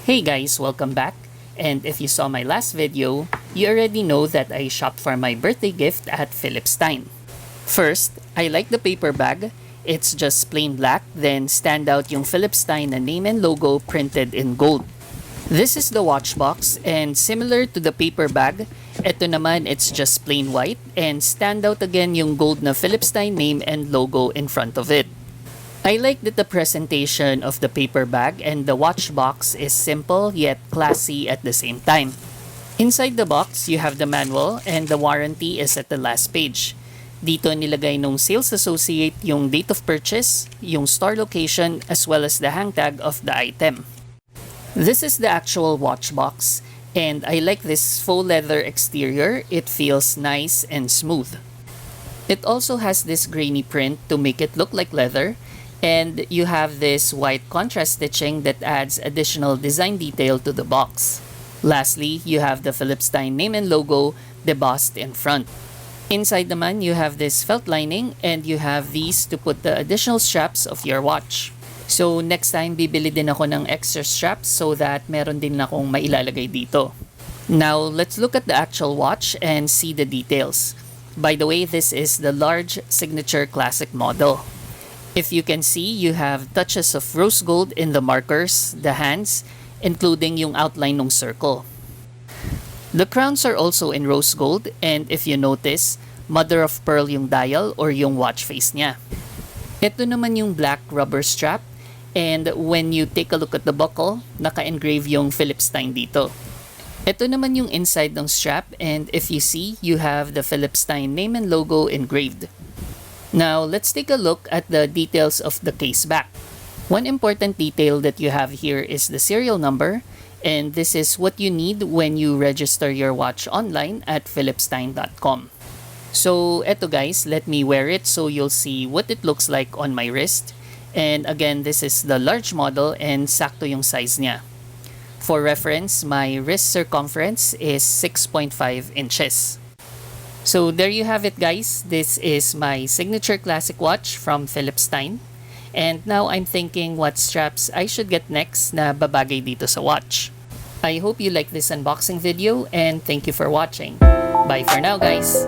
Hey guys, welcome back. And if you saw my last video, you already know that I shopped for my birthday gift at Philip Stein. First, I like the paper bag. It's just plain black, then stand out yung Philip Stein na name and logo printed in gold. This is the watch box, and similar to the paper bag, ito naman it's just plain white and stand out again yung gold na Philip Stein name and logo in front of it. I like that the presentation of the paper bag and the watch box is simple yet classy at the same time. Inside the box, you have the manual and the warranty is at the last page. Dito nilagay nung sales associate yung date of purchase, yung store location, as well as the hang tag of the item. This is the actual watch box, and I like this faux leather exterior. It feels nice and smooth. It also has this grainy print to make it look like leather, and you have this white contrast stitching that adds additional design detail to the box. Lastly, you have the Philip Stein name and logo debossed in front. Inside naman, you have this felt lining and you have these to put the additional straps of your watch. So next time, bibili din ako ng extra straps so that meron din akong mailalagay dito. Now, let's look at the actual watch and see the details. By the way, this is the large signature classic model. If you can see, you have touches of rose gold in the markers, the hands, including yung outline ng circle. The crowns are also in rose gold, and if you notice, mother of pearl yung dial or yung watch face niya. Ito naman yung black rubber strap, and when you take a look at the buckle, naka-engrave yung Philip Stein dito. Ito naman yung inside ng strap, and if you see, you have the Philip Stein name and logo engraved. Now, let's take a look at the details of the case back. One important detail that you have here is the serial number, and this is what you need when you register your watch online at philipstein.com. So, eto guys, let me wear it so you'll see what it looks like on my wrist. And again, this is the large model and sakto yung size niya. For reference, my wrist circumference is 6.5 inches. So there you have it guys. This is my signature classic watch from Philip Stein. And now I'm thinking what straps I should get next na babagay dito sa watch. I hope you like this unboxing video and thank you for watching. Bye for now guys!